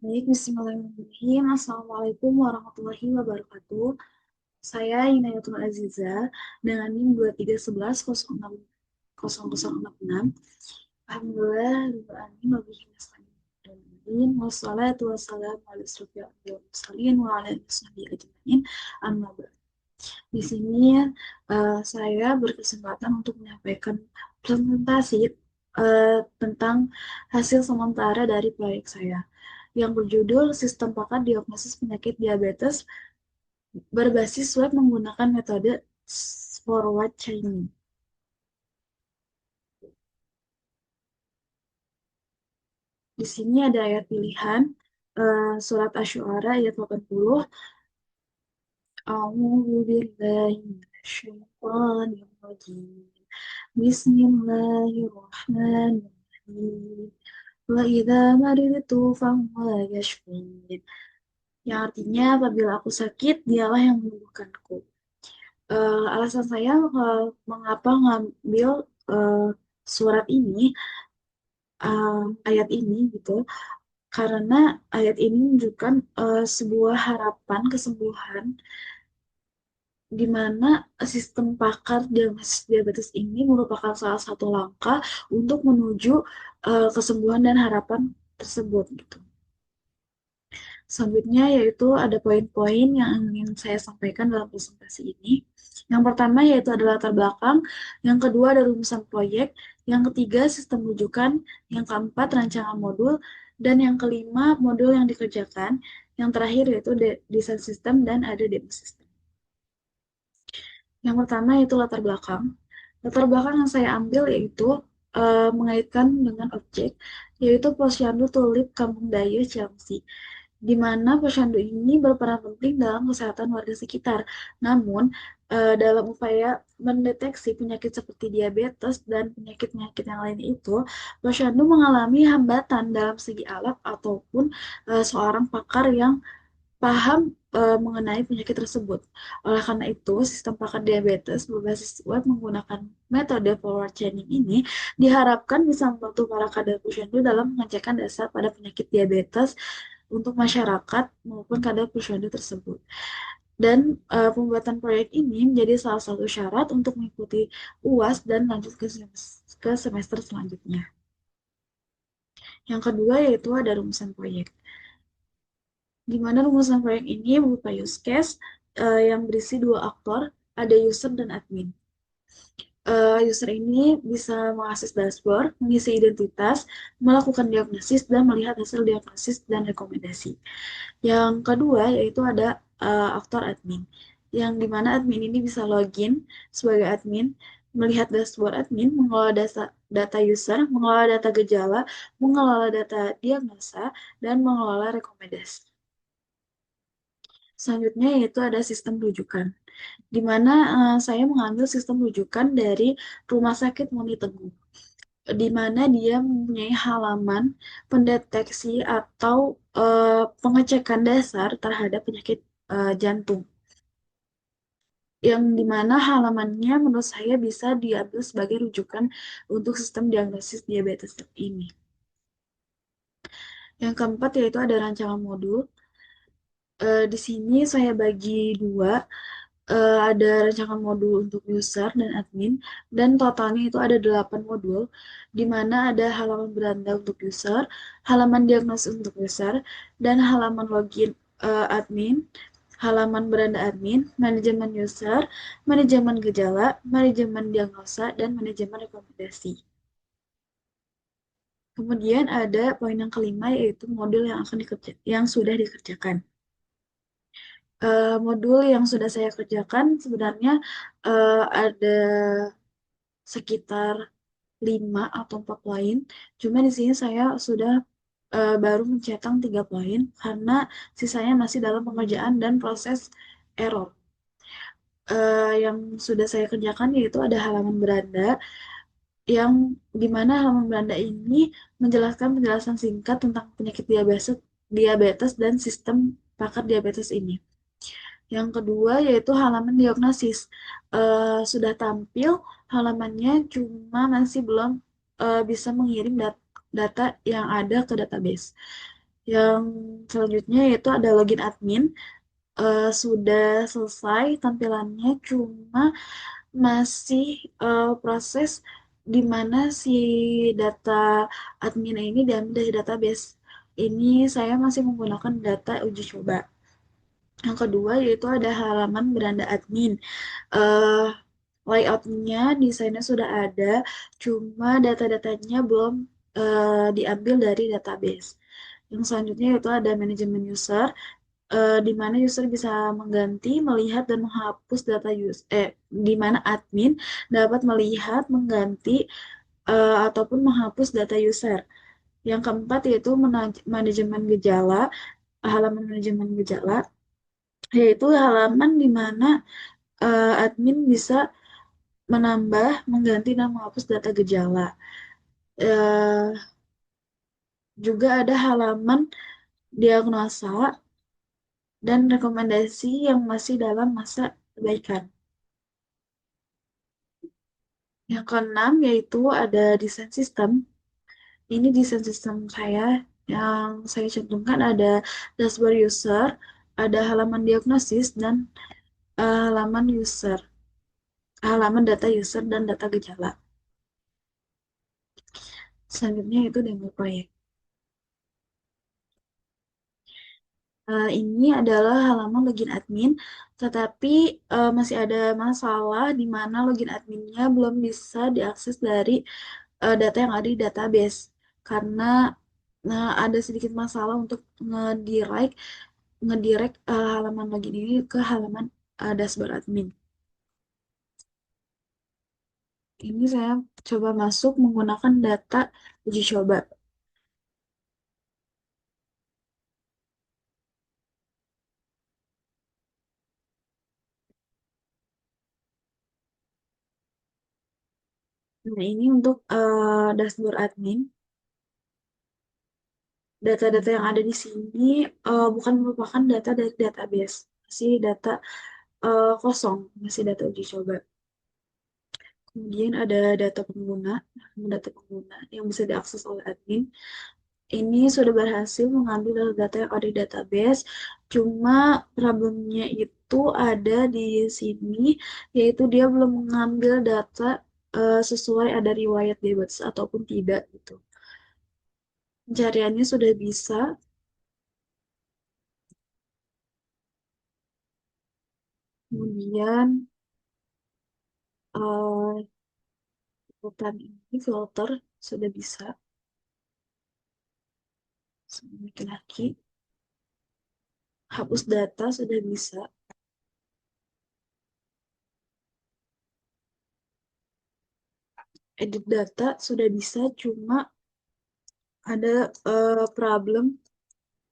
Baik, bismillahirrahmanirrahim. Assalamualaikum warahmatullahi wabarakatuh. Saya Inayatul Aziza dengan NIM 2311 06066. Alhamdulillah, Rabbil Alamin, wabihi nasta'in. Wassalatu wassalamu ala asyrofil anbiya'i wal mursalin wa ala alihi wasahbihi ajma'in. Amma ba'd. Di sini saya berkesempatan untuk menyampaikan presentasi tentang hasil sementara dari proyek saya yang berjudul Sistem Paket Diagnosis Penyakit Diabetes berbasis web menggunakan metode forward chaining. Di sini ada ayat pilihan surat Asy-Syu'ara ayat 80. A'udzu billahi minasyaitonir rajim. Bismillahirrahmanirrahim. Wa idza maridtu fahuwa yashfin. Yang artinya apabila aku sakit, dialah yang menyembuhkanku. Alasan saya mengapa ngambil eh, surat ini, ayat ini gitu, karena ayat ini menunjukkan sebuah harapan kesembuhan di mana sistem pakar diagnosis diabetes ini merupakan salah satu langkah untuk menuju kesembuhan dan harapan tersebut gitu. Selanjutnya yaitu ada poin-poin yang ingin saya sampaikan dalam presentasi ini. Yang pertama yaitu adalah latar belakang, yang kedua ada rumusan proyek, yang ketiga sistem rujukan, yang keempat rancangan modul, dan yang kelima modul yang dikerjakan, yang terakhir yaitu desain sistem dan ada demo sistem. Yang pertama yaitu latar belakang. Latar belakang yang saya ambil yaitu mengaitkan dengan objek, yaitu Posyandu Tulip Kampung Dayo Ciangsy, di mana posyandu ini berperan penting dalam kesehatan warga sekitar. Namun, dalam upaya mendeteksi penyakit seperti diabetes dan penyakit-penyakit yang lain itu, posyandu mengalami hambatan dalam segi alat ataupun seorang pakar yang paham mengenai penyakit tersebut. Oleh karena itu, sistem pakar diabetes berbasis web menggunakan metode forward chaining ini diharapkan bisa membantu para kader posyandu dalam pengecekan dasar pada penyakit diabetes untuk masyarakat maupun kader posyandu tersebut. Dan pembuatan proyek ini menjadi salah satu syarat untuk mengikuti UAS dan lanjut ke semester selanjutnya. Yang kedua yaitu ada rumusan proyek, di mana rumusan proyek ini berupa use case yang berisi dua aktor, ada user dan admin. User ini bisa mengakses dashboard, mengisi identitas, melakukan diagnosis, dan melihat hasil diagnosis dan rekomendasi. Yang kedua yaitu ada aktor admin, yang dimana admin ini bisa login sebagai admin, melihat dashboard admin, mengelola data user, mengelola data gejala, mengelola data diagnosa, dan mengelola rekomendasi. Selanjutnya yaitu ada sistem rujukan, di mana saya mengambil sistem rujukan dari Rumah Sakit Muni Teguh, di mana dia mempunyai halaman pendeteksi atau pengecekan dasar terhadap penyakit jantung, yang dimana halamannya menurut saya bisa diambil sebagai rujukan untuk sistem diagnosis diabetes ini. Yang keempat yaitu ada rancangan modul. Di sini saya bagi dua, ada rancangan modul untuk user dan admin, dan totalnya itu ada 8 modul, di mana ada halaman beranda untuk user, halaman diagnosis untuk user, dan halaman login admin, halaman beranda admin, manajemen user, manajemen gejala, manajemen diagnosa, dan manajemen rekomendasi. Kemudian ada poin yang kelima yaitu modul yang sudah dikerjakan. Modul yang sudah saya kerjakan sebenarnya ada sekitar 5 atau 4 poin. Cuma di sini saya sudah baru mencetak 3 poin karena sisanya masih dalam pengerjaan dan proses error. Yang sudah saya kerjakan yaitu ada halaman beranda, yang dimana halaman beranda ini menjelaskan penjelasan singkat tentang penyakit diabetes dan sistem pakar diabetes ini. Yang kedua yaitu halaman diagnosis. Sudah tampil halamannya, cuma masih belum bisa mengirim data yang ada ke database. Yang selanjutnya yaitu ada login admin. Sudah selesai tampilannya, cuma masih proses di mana si data admin ini diambil dari database. Ini saya masih menggunakan data uji coba. Yang kedua yaitu ada halaman beranda admin. eh Layoutnya, desainnya sudah ada, cuma data-datanya belum diambil dari database. Yang selanjutnya yaitu ada manajemen user, di mana user bisa mengganti, melihat, dan menghapus data di mana admin dapat melihat, mengganti, ataupun menghapus data user. Yang keempat yaitu manajemen gejala, halaman manajemen gejala, yaitu halaman di mana admin bisa menambah, mengganti, dan menghapus data gejala. Eh, Juga ada halaman diagnosa dan rekomendasi yang masih dalam masa perbaikan. Yang keenam yaitu ada desain sistem. Ini desain sistem saya yang saya cantumkan ada dashboard user, ada halaman diagnosis, dan halaman data user dan data gejala. Selanjutnya itu demo proyek. Ini adalah halaman login admin, tetapi masih ada masalah di mana login adminnya belum bisa diakses dari data yang ada di database. Karena ada sedikit masalah untuk ngedirect ngedirect halaman login ini ke halaman dashboard admin. Ini saya coba masuk menggunakan data uji coba. Nah, ini untuk dashboard admin. Data-data yang ada di sini bukan merupakan data dari database, masih data kosong, masih data uji coba. Kemudian ada data pengguna yang bisa diakses oleh admin. Ini sudah berhasil mengambil data yang ada di database, cuma problemnya itu ada di sini, yaitu dia belum mengambil data sesuai ada riwayat bebas ataupun tidak gitu. Pencariannya sudah bisa, kemudian eh, urutan ini filter sudah bisa semua laki-laki, hapus data sudah bisa, edit data sudah bisa, cuma ada problem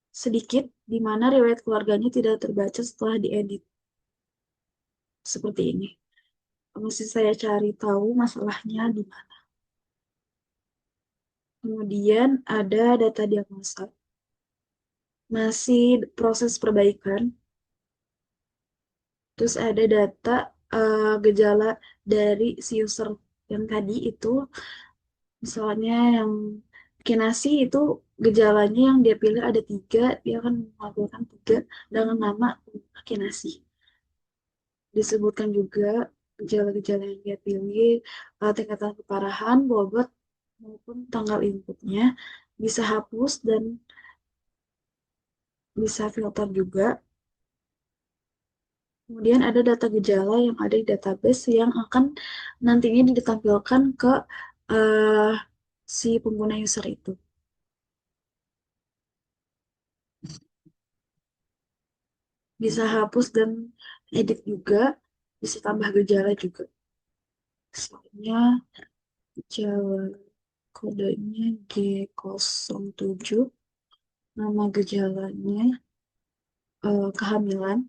sedikit di mana riwayat keluarganya tidak terbaca setelah diedit seperti ini. Mesti saya cari tahu masalahnya di mana. Kemudian ada data diagnosa, masih proses perbaikan. Terus ada data gejala dari si user yang tadi itu, misalnya yang kinasi itu gejalanya yang dia pilih ada tiga, dia akan melaporkan tiga dengan nama kinasi. Disebutkan juga gejala-gejala yang dia pilih, tingkatan keparahan, bobot, maupun tanggal inputnya, bisa hapus dan bisa filter juga. Kemudian ada data gejala yang ada di database yang akan nantinya ditampilkan ke eh, si pengguna user itu. Bisa hapus dan edit juga, bisa tambah gejala juga. Misalnya gejala kodenya G07, nama gejalanya kehamilan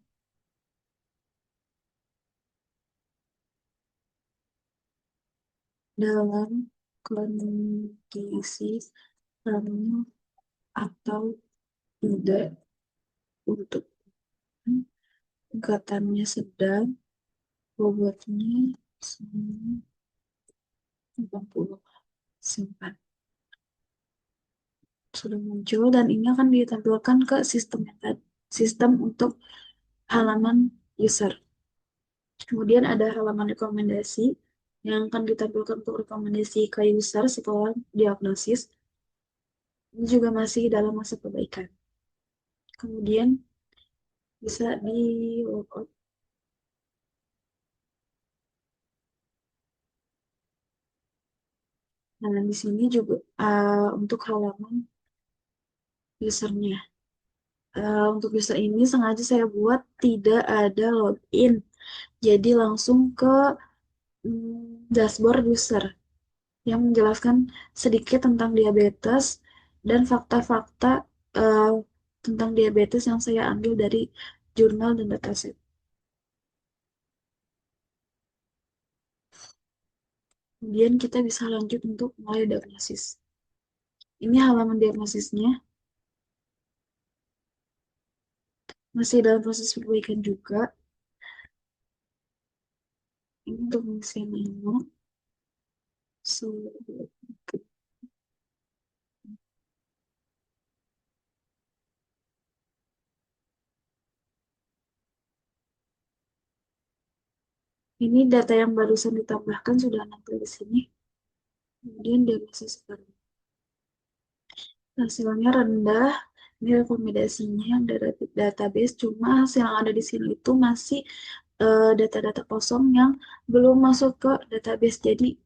dalam kondisi hamil atau tidak untuk tingkatannya sedang, bobotnya 80, simpan. sudah muncul dan ini akan ditampilkan ke sistem yang sistem untuk halaman user. Kemudian ada halaman rekomendasi yang akan ditampilkan untuk rekomendasi ke user setelah diagnosis. Ini juga masih dalam masa perbaikan. Kemudian bisa di logout. Nah, di sini juga untuk halaman usernya. Untuk user ini sengaja saya buat tidak ada login. Jadi langsung ke dashboard user yang menjelaskan sedikit tentang diabetes dan fakta-fakta eh, tentang diabetes yang saya ambil dari jurnal dan dataset. Kemudian kita bisa lanjut untuk mulai diagnosis. Ini halaman diagnosisnya, masih dalam proses perbaikan juga. Ini untuk mengisi menu. So, ini data yang barusan ditambahkan sudah nampil di sini. Kemudian diagnosis sekarang. Hasilnya rendah. Ini rekomendasinya yang dari database, cuma hasil yang ada di sini itu masih data-data kosong yang belum masuk ke database. Jadi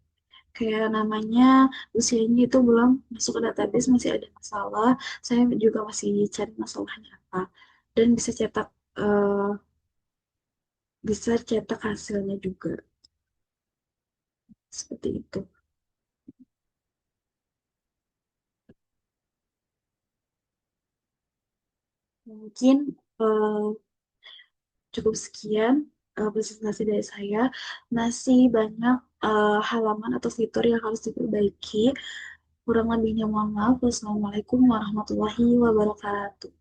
kayak namanya, usianya itu belum masuk ke database, masih ada masalah. Saya juga masih cari masalahnya apa. Dan eh, bisa cetak hasilnya juga. Seperti itu. Mungkin eh, cukup sekian presentasi dari saya. Masih banyak halaman atau fitur yang harus diperbaiki. Kurang lebihnya mohon maaf. Wassalamualaikum warahmatullahi wabarakatuh.